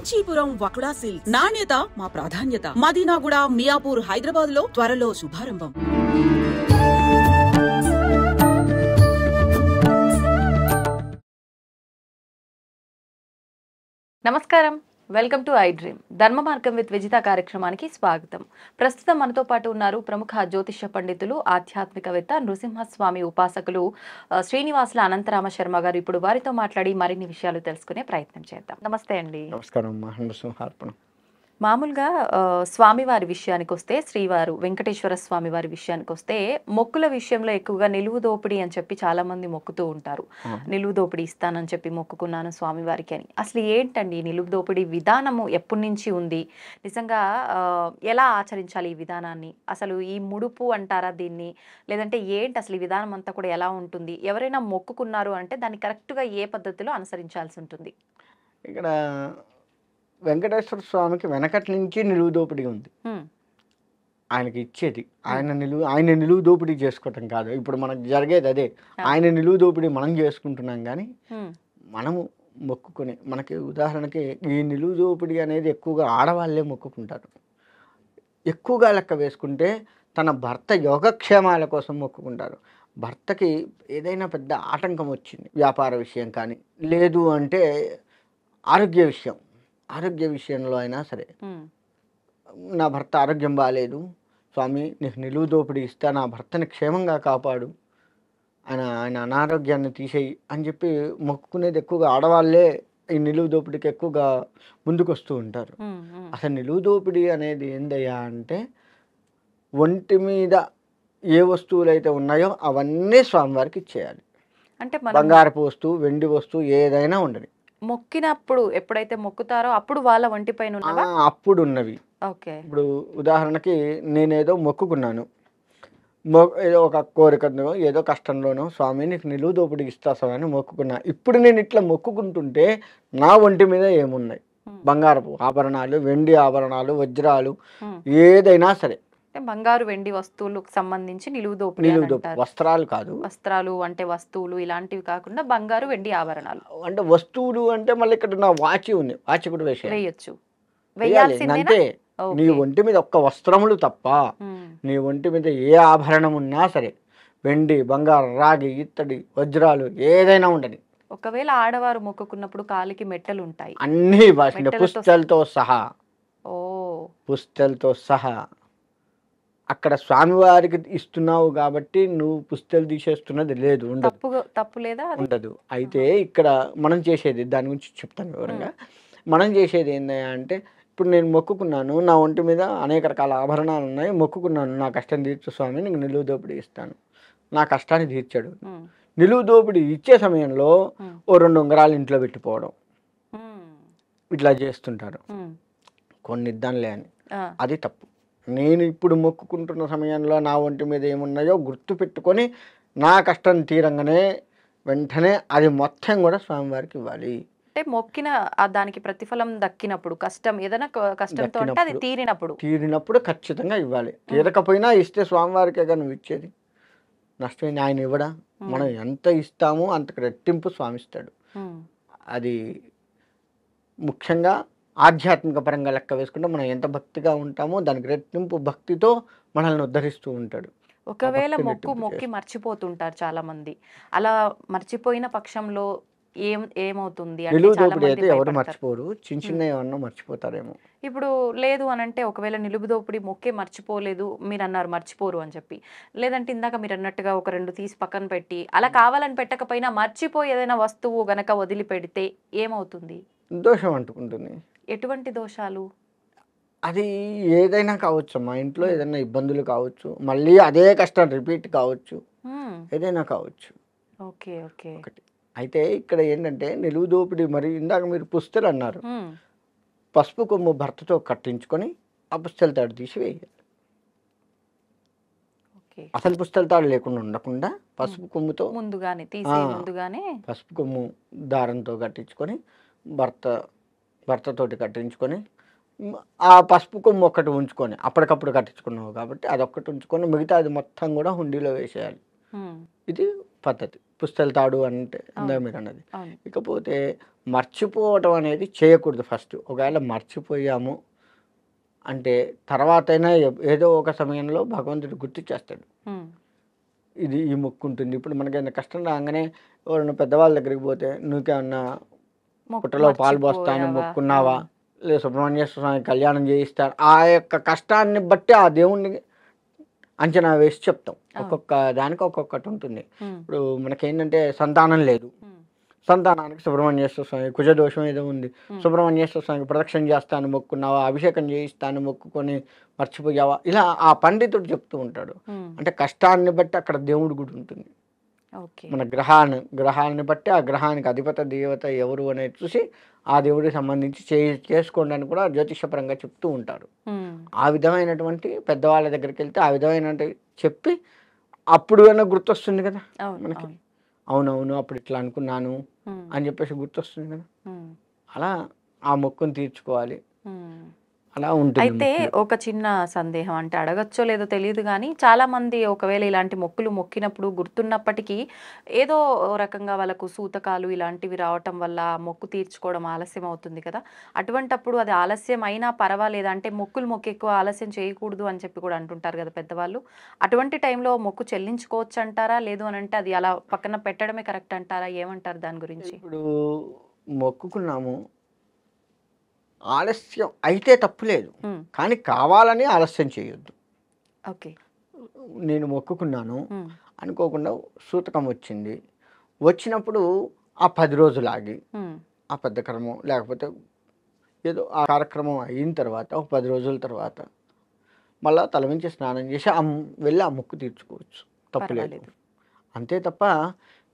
Kanchipuram వకుడా silks నాణ్యత మా ప్రాధాన్యత. మదీనాగూడ, మియాపూర్, హైదరాబాద్ లో త్వరలో శుభారంభం. నమస్కారం, వెల్కమ్ టు ఐ డ్రీమ్. ధర్మ మార్గం విత్ విజిత కార్యక్రమానికి స్వాగతం. ప్రస్తుతం మనతో పాటు ఉన్నారు ప్రముఖ జ్యోతిష్య పండితులు, ఆధ్యాత్మికవేత్త, నృసింహస్వామి ఉపాసకులు శ్రీనివాసుల అనంతరామ శర్మ గారు. ఇప్పుడు వారితో మాట్లాడి మరిన్ని విషయాలు తెలుసుకునే ప్రయత్నం చేద్దాం. నమస్తే అండి. నమస్కారం. నృసింహార్పణం. మామూలుగా స్వామివారి విషయానికి వస్తే, శ్రీవారు వెంకటేశ్వర స్వామి వారి విషయానికి వస్తే, మొక్కుల విషయంలో ఎక్కువగా నిలువు దోపిడీ అని చెప్పి చాలా మంది మొక్కుతూ ఉంటారు. నిలువు దోపిడీ ఇస్తానని చెప్పి మొక్కుకున్నాను స్వామివారికి అని. అసలు ఏంటండి నిలువు దోపిడీ విధానము ఎప్పటి నుంచి ఉంది? నిజంగా ఎలా ఆచరించాలి ఈ విధానాన్ని? అసలు ఈ ముడుపు అంటారా దీన్ని, లేదంటే ఏంటి అసలు ఈ విధానం అంతా కూడా ఎలా ఉంటుంది? ఎవరైనా మొక్కుకున్నారు అంటే దాన్ని కరెక్ట్గా ఏ పద్ధతిలో అనుసరించాల్సి ఉంటుంది? ఇక్కడ వెంకటేశ్వర స్వామికి వెనకటి నుంచి నిలువు దోపిడీ ఉంది. ఆయనకి ఇచ్చేది ఆయన నిలువు దోపిడీ చేసుకోవటం కాదు. ఇప్పుడు మనకు జరిగేది అదే. ఆయన నిలువు దోపిడీ మనం చేసుకుంటున్నాం, కానీ మనము మొక్కుకునే మనకి ఉదాహరణకి ఈ నిలువు దోపిడీ అనేది ఎక్కువగా ఆడవాళ్ళే మొక్కుకుంటారు. ఎక్కువగా లెక్క వేసుకుంటే తన భర్త యోగక్షేమాల కోసం మొక్కుకుంటారు. భర్తకి ఏదైనా పెద్ద ఆటంకం వచ్చింది, వ్యాపార విషయం కానీ, లేదు అంటే ఆరోగ్య విషయంలో అయినా సరే, నా భర్త ఆరోగ్యం బాగాలేదు స్వామి, నీకు నిలువు దోపిడీ ఇస్తా, నా భర్తని క్షేమంగా కాపాడు, ఆయన అనారోగ్యాన్ని తీసేయి అని చెప్పి మొక్కుకునేది ఎక్కువగా ఆడవాళ్ళే. ఈ నిలువు దోపిడీకి ఎక్కువగా ముందుకు వస్తూ ఉంటారు. అసలు నిలువు దోపిడీ అనేది ఏందయ్యా అంటే, ఒంటి మీద ఏ వస్తువులు అయితే ఉన్నాయో అవన్నీ స్వామివారికి ఇచ్చేయాలి. అంటే బంగారపు వస్తువు, వెండి వస్తువు ఏదైనా ఉండదు. మొక్కినప్పుడు ఎప్పుడైతే మొక్కుతారో అప్పుడు వాళ్ళ ఒంటిపైన అప్పుడు ఉన్నవి. ఇప్పుడు ఉదాహరణకి నేనేదో మొక్కుకున్నాను, ఏదో ఒక కోరికను, ఏదో కష్టంలోనో, స్వామి నీకు నిలువు దోపిడీ ఇస్తా స్వామి మొక్కుకున్నా. ఇప్పుడు నేను ఇట్లా మొక్కుకుంటుంటే నా ఒంటి మీద ఏమున్నాయి? బంగారపు ఆభరణాలు, వెండి ఆభరణాలు, వజ్రాలు, ఏదైనా సరే, బంగారు వెండి వస్తువులకు సంబంధించి నిలువు దోపిడీ. వస్త్రాలు కాదు, వస్త్రాలు అంటే వస్తువులు ఇలాంటివి కాకుండా బంగారు వెండి ఆభరణాలు. అంటే వస్తువులు అంటే మళ్ళీ ఇక్కడ నా వాచి ఉంది, వాచి కూడా వేయచ్చు. అంటే నీ ఒంటి మీద ఒక్క వస్త్రములు తప్ప నీ ఒంటి మీద ఏ ఆభరణం ఉన్నా సరే, వెండి, బంగారు, రాగి, ఇత్తడి, వజ్రాలు ఏదైనా ఉండని. ఒకవేళ ఆడవారు మొక్కుకున్నప్పుడు కాలికి మెట్టలు ఉంటాయి, అన్ని పుస్తలతో సహా అక్కడ స్వామివారికి ఇస్తున్నావు కాబట్టి నువ్వు పుస్తలు తీసేస్తున్నది లేదు, తప్పు లేదా? ఉండదు. అయితే ఇక్కడ మనం చేసేది, దాని గురించి చెప్తాను వివరంగా. మనం చేసేది ఏంటంటే, ఇప్పుడు నేను మొక్కుకున్నాను, నా ఒంటి మీద అనేక రకాల ఆభరణాలు ఉన్నాయి, మొక్కుకున్నాను, నా కష్టం తీర్చు స్వామి, నీకు నిలువు దోపిడీ ఇస్తాను. నా కష్టాన్ని తీర్చాడు. నిలువు దోపిడీ ఇచ్చే సమయంలో ఓ 2 ఉంగరాలు ఇంట్లో పెట్టిపోవడం, ఇట్లా చేస్తుంటారు. కొన్ని ఇద్దాంలే అని, అది తప్పు. నేను ఇప్పుడు మొక్కుకుంటున్న సమయంలో నా ఒంటి మీద ఏమున్నాయో గుర్తు పెట్టుకొని, నా కష్టం తీరంగానే వెంటనే అది మొత్తం కూడా స్వామివారికి ఇవ్వాలి. అంటే మొక్కిన దానికి ప్రతిఫలం దక్కినప్పుడు, కష్టం ఏదైనా కష్టంతో అంటే అది తీరినప్పుడు ఖచ్చితంగా ఇవ్వాలి. తీరకపోయినా ఇస్తే స్వామివారికే నువ్వు ఇచ్చేది, నష్టమైంది ఆయన ఇవ్వడా? మనం ఎంత ఇస్తామో అంతకు రెట్టింపు స్వామి ఇస్తాడు. అది ముఖ్యంగా ఆధ్యాత్మిక పరంగా లెక్క వేసుకుంటే మనం ఎంత భక్తిగా ఉంటామో దానికి రెట్టింపు భక్తితో మనల్ని ఉద్ధరిస్తూ ఉంటాడు. ఒకవేళ మొక్కి మర్చిపోతుంటారు చాలా మంది. అలా మర్చిపోయిన పక్షంలో ఏమవుతుంది? నిలువు దోపిడీ అయితే ఎవరు మర్చిపోరు, చిన్న ఏమన్నా మర్చిపోతారేమో. ఇప్పుడు లేదు అని అంటే, ఒకవేళ నిలువు దోపిడీ మొక్కే మర్చిపోలేదు, మీరు అన్నారు మర్చిపోరు అని చెప్పి, లేదంటే ఇందాక మీరు అన్నట్టుగా ఒక 2 తీసి పక్కన పెట్టి, అలా కావాలని పెట్టకపోయినా మర్చిపోయి ఏదైనా వస్తువు గనక వదిలిపెడితే ఏమవుతుంది? దోషం అంటుకుంటుంది. ఎటువంటి దోషాలు? అది ఏదైనా కావచ్చు, మా ఇంట్లో ఏదైనా ఇబ్బందులు కావచ్చు, మళ్ళీ అదే కష్టం రిపీట్ కావచ్చు, ఏదైనా కావచ్చు. ఒకటి అయితే ఇక్కడ ఏంటంటే నిలువు దోపిడీ, మరి ఇందాక మీరు పుస్తలు అన్నారు, పసుపు కొమ్ము భర్తతో కట్టించుకొని ఆ పుస్తల తాడు తీసి వేయాలి. అసలు పుస్తల తాడు లేకుండా ఉండకుండా పసుపు కొమ్ముతో ముందుగానే పసుపు కొమ్ము దారంతో కట్టించుకొని భర్తతోటి కట్టించుకొని, ఆ పసుపు కొమ్ము ఒక్కటి ఉంచుకొని, అప్పటికప్పుడు కట్టించుకున్నావు కాబట్టి అదొక్కటి ఉంచుకొని, మిగతా అది మొత్తం కూడా హుండీలో వేసేయాలి. ఇది పద్ధతి. పుస్తెళ్తాడు అంటే ఇందాక మీరు అన్నది. అవును. ఇకపోతే మర్చిపోవటం అనేది చేయకూడదు ఫస్ట్. ఒకవేళ మర్చిపోయాము అంటే తర్వాతైనా ఏదో ఒక సమయంలో భగవంతుడు గుర్తు చేస్తాడు. హ్మ్. ఇది ఈ మొక్కు ఉంటుంది. ఇప్పుడు మనకేమైనా కష్టం రాగానే ఎవరైనా పెద్దవాళ్ళ దగ్గరికి పోతే "నీకేమన్నా మొక్కు పుట్టలో పాలు పోస్తాను మర్చిపోయావా? మొక్కున్నావా? లేదా సుబ్రహ్మణ్యేశ్వర స్వామి కళ్యాణం చేయిస్తాను." ఆ యొక్క కష్టాన్ని బట్టి ఆ దేవుణ్ణి అంచనా వేసి చెప్తాం. ఒక్కొక్క దానికి ఒక్కొక్కటి ఉంటుంది. హ్మ్. ఇప్పుడు మనకేంటంటే సంతానం లేదు. హ్మ్. సంతానానికి సుబ్రహ్మణ్యేశ్వర స్వామి కుజదోషం ఏదో ఉంది. హ్మ్. సుబ్రహ్మణ్యేశ్వర స్వామికి ప్రదక్షిణ చేస్తాను మొక్కున్నావా? అభిషేకం చేయిస్తాను మొక్కుకొని మర్చిపోయావా? ఇలా ఆ పండితుడు చెప్తూ ఉంటాడు. హ్మ్. అంటే కష్టాన్ని బట్టి అక్కడ దేవుడు కూడా ఉంటుంది. ఓకే. మన గ్రహాన్ని బట్టి ఆ గ్రహానికి అధిపత దేవత ఎవరు అనేది చూసి ఆ దేవుడికి సంబంధించి చేసుకోండి అని కూడా జ్యోతిషపరంగా చెప్తూ ఉంటారు. హ్మ్. ఆ విధమైనటువంటి పెద్దవాళ్ళ దగ్గరికి వెళ్తే ఆ విధమైన చెప్పి అప్పుడు అయినా గుర్తొస్తుంది కదా అవును. మనకి. అవును. అవునవును అప్పుడు ఇట్లా అనుకున్నాను హ్మ్. అని చెప్పేసి గుర్తొస్తుంది కదా. హ్మ్. అలా ఆ మొక్కును తీర్చుకోవాలి. హ్మ్. అలా ఉంటుంది అయితే మొక్కులు. ఒక చిన్న సందేహం, అంటే అడగచ్చో లేదో తెలియదు గానీ, చాలామంది ఒకవేళ ఇలాంటి మొక్కులు మొక్కినప్పుడు గుర్తున్నప్పటికీ ఏదో ఓ రకంగా వాళ్ళకు సూతకాలు ఇలాంటివి రావటం వల్ల ఆ మొక్కు తీర్చుకోవడం ఆలస్యం అవుతుంది కదా! అటువంటప్పుడు అది ఆలస్యం అయినా పర్వాలేదా? అంటే మొక్కులు ఎక్కువ ఆలస్యం చేయకూడదు అని చెప్పి కూడా అంటుంటారు కదా పెద్దవాళ్ళు. అటువంటి టైంలో మొక్కు చెల్లించుకోవచ్చంటారా? లేదు అనంటే అది అలా పక్కన పెట్టడమే కరెక్ట్ అంటారా? ఏమంటారు దాని గురించి? ఇప్పుడు మొక్కుకున్నాము ఆలస్యం అయితే తప్పులేదు. హ్మ్. కానీ కావాలని ఆలస్యం చేయొద్దు. ఓకే. నేను మొక్కుకున్నాను హ్మ్. అనుకోకుండా సూతకం వచ్చింది. వచ్చినప్పుడు ఆ 10 రోజులు ఆగి హ్మ్. ఆ పెద్ద కర్మం లేకపోతే ఏదో ఆ కార్యక్రమం అయిన తర్వాత ఒక 10 రోజుల తర్వాత మళ్ళా తలమించి స్నానం చేసి వెళ్ళి ఆ మొక్కు తీర్చుకోవచ్చు. తప్పులేదు. పర్వాలేదు. అంతే తప్ప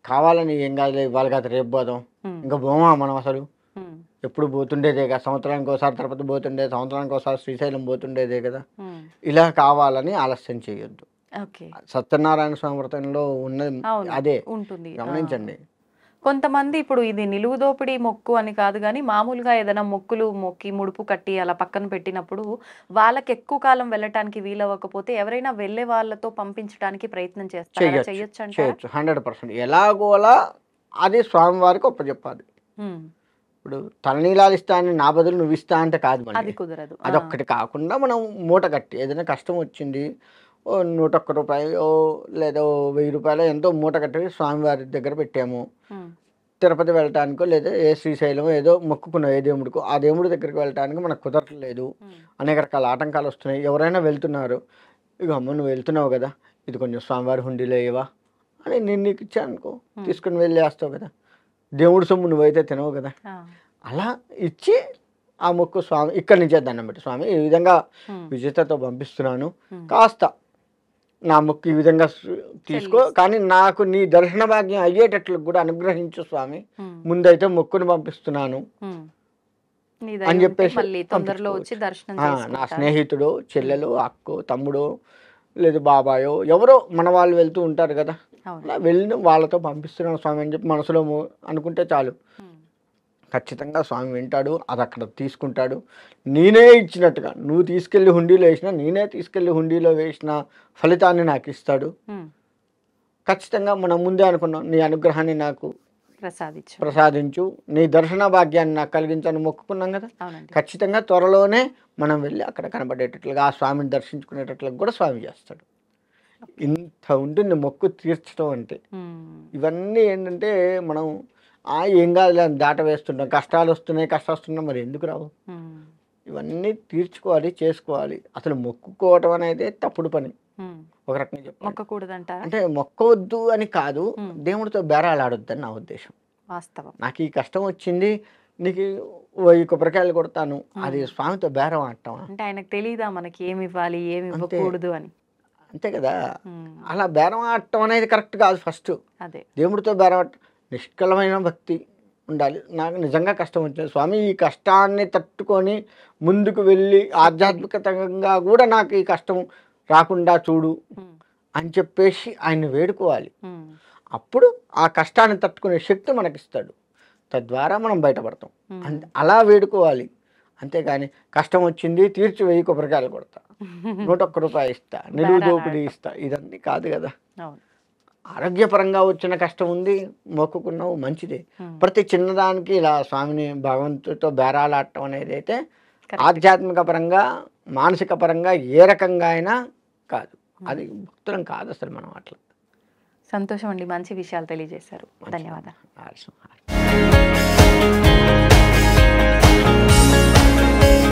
కావాలని ఏం కాదులే ఇవాళ కాదు రేపు పోదాం. హ్మ్. ఇంకా పోమా మనం అసలు హ్మ్. ఎప్పుడు పోతుండేదే కదా. సంవత్సరానికి ఒకసారి తిరుపతి పోతుండే, సంవత్సరానికి ఒకసారి శ్రీశైలం పోతుండేదే కదా. హ్మ్. ఇలా కావాలని ఆలస్యం చేయొద్దు. ఓకే. సత్యనారాయణ స్వామి వ్రతంలో ఉన్నది అవును. అదే. ఉంటుంది. ఆ! గమనించండి. కొంతమంది ఇప్పుడు ఇది నిలువు దోపిడీ మొక్కు అని కాదు గానీ, మామూలుగా ఏదైనా మొక్కులు మొక్కి, ముడుపు కట్టి అలా పక్కన పెట్టినప్పుడు, వాళ్ళకి ఎక్కువ కాలం వెళ్ళటానికి వీలవ్వకపోతే ఎవరైనా వెళ్ళే వాళ్ళతో పంపించడానికి ప్రయత్నం చేస్తారు. అలా చెయ్యొచ్చు. చెయ్యొచ్చంటారా? చేయొచ్చు. 100% ఎలాగోలా అది స్వామివారికి అప్పచెప్పాలి. హ్మ్. ఇప్పుడు తలనీలాలు ఇస్తా అని నా బదులు నువ్వు ఇస్తా అంటే కాదు మళ్ళీ. అది కుదరదు. ఆ! అదొక్కటి కాకుండా మనం మూట కట్టి ఏదైనా కష్టం వచ్చింది. ఓ రూ. 101 లేదా ఓ రూ. 1000 ఎంతో మూట కట్టి స్వామివారి దగ్గర పెట్టాము. హ్మ్. తిరుపతి వెళ్ళటానికో లేదా ఏ శ్రీశైలమో ఏదో మొక్కుకున్నాం ఏ దేవుడికో, ఆ దేవుడి దగ్గరికి వెళ్ళటానికి మనకు కుదరట్లేదు. హ్మ్. అనేక రకాల ఆటంకాలు వస్తున్నాయి. ఎవరైనా వెళ్తున్నారు. ఇగో అమ్మ నువ్వు వెళ్తున్నావు కదా! ఇది కొంచెం స్వామివారి హుండీలో ఎయ్యవా? అని నేను నీకు ఇచ్చాననుకో హ్మ్. తీసుకొని వెళ్ళేస్తావు కదా! దేవుడి సొమ్ము నువ్వైతే తినవు కదా! ఆ! అలా ఇచ్చి ఆ మొక్కు స్వామి ఇక్కడి నుంచే దండం పెట్టు స్వామి ఈ విధంగా హ్మ్. విజేతతో పంపిస్తున్నాను. హ్మ్. కాస్త నా మొక్కు ఈ విధంగా తీసుకో. చెల్లిస్తా. కానీ నాకు నీ దర్శన భాగ్యం అయ్యేటట్లు కూడా అనుగ్రహించు స్వామి. హ్మ్. ముందైతే మొక్కును పంపిస్తున్నాను హ్మ్. నీ అని దయ ఉంటే చెప్పేసి మళ్ళీ తొందరలో వచ్చి పంపించుకోవచ్చు. దర్శనం నా చేసుకుంటారు. స్నేహితుడో, హ్మ్. చెల్లెలో, అక్కో, తమ్ముడో లేదు బాబాయో ఎవరో మన వాళ్ళు వెళ్తూ ఉంటారు కదా! అవును. అలా వెళ్ళిన వాళ్ళతో పంపిస్తున్నాను స్వామి అని చెప్పి మనసులో అనుకుంటే చాలు. హ్మ్. ఖచ్చితంగా స్వామి వింటాడు. అది అక్కడ తీసుకుంటాడు. నేనే ఇచ్చినట్టుగా నువ్వు తీసుకెళ్ళి హుండీలో వేసినా, నేనే తీసుకెళ్ళి హుండీలో వేసిన ఫలితాన్ని నాకు ఇస్తాడు. హ్మ్. ఖచ్చితంగా మనం ముందే అనుకున్నాం. నీ అనుగ్రహాన్ని నాకు ప్రసాదించు. ప్రసాదించు. నీ దర్శన భాగ్యాన్ని నాకు కలిగించని మొక్కుకున్నాం కదా! అవునండి. ఖచ్చితంగా త్వరలోనే మనం వెళ్ళి అక్కడ కనబడేటట్లుగా ఆ స్వామిని దర్శించుకునేటట్లుగా కూడా స్వామి చేస్తాడు. ఇంత ఉంటుంది మొక్కు తీర్చడం అంటే. హ్మ్. ఇవన్నీ ఏంటంటే మనం ఏం కాదులే అని దాట వేస్తుంటాం. కష్టాలు వస్తున్నాయి మరి ఎందుకు రావు? హ్మ్. ఇవన్నీ తీర్చుకోవాలి, చేసుకోవాలి. అసలు మొక్కుకోవటం అనేది తప్పుడు పని. హ్మ్. ఒక రకంగా చెప్పాలి. మొక్కకూడదంటారా? అంటే మొక్కవద్దు అని కాదు. హ్మ్. దేవుడితో బేరాలు ఆడొద్దని నా ఉద్దేశం. వాస్తవం. నాకు ఈ కష్టం వచ్చింది. నీకు 1000 కొబ్బరికాయలు కొడతాను. అది హ్మ్. స్వామితో బేరం ఆడటమా? అంటే ఆయనకు తెలీదా మనకి ఏమివ్వాలి, అంతే. ఏమివ్వకూడదు అని? అంతే కదా! హ్మ్. అలా బేరం ఆడటం అనేది కరెక్ట్ కాదు ఫస్టు. అదే. దేవుడితో బేరం నిష్కలమైన భక్తి ఉండాలి. నాకు నిజంగా కష్టం వచ్చింది. స్వామి ఈ కష్టాన్ని తట్టుకొని ముందుకు వెళ్ళి ఆధ్యాత్మికతంగా కూడా నాకు ఈ కష్టం రాకుండా చూడు హ్మ్. అని చెప్పేసి ఆయన్ని వేడుకోవాలి. హ్మ్. అప్పుడు ఆ కష్టాన్ని తట్టుకునే శక్తి మనకిస్తాడు. తద్వారా మనం బయటపడతాం. హ్మ్. అలా వేడుకోవాలి. అంతేగాని కష్టం వచ్చింది తీర్చి 1000 కొబ్బరికాయలు కొడతా. రూ. 101 ఇస్తా. నిలువు దోపిడీ బేరాలాడటం. ఇస్తా. ఇదన్నీ కాదు కదా! అవును. ఆరోగ్యపరంగా వచ్చిన కష్టం ఉంది, మొక్కుకున్నావు మంచిదే. ప్రతి చిన్నదానికి ఇలా స్వామిని భగవంతుడితో బేరాలాడటం అనేది అయితే ఆధ్యాత్మిక పరంగా మానసిక పరంగా ఏ రకంగా అయినా కాదు, అది భక్తులం కాదు అసలు మనం అట్లా. సంతోషం అండి, మంచి విషయాలు తెలియజేశారు. ధన్యవాదాలు.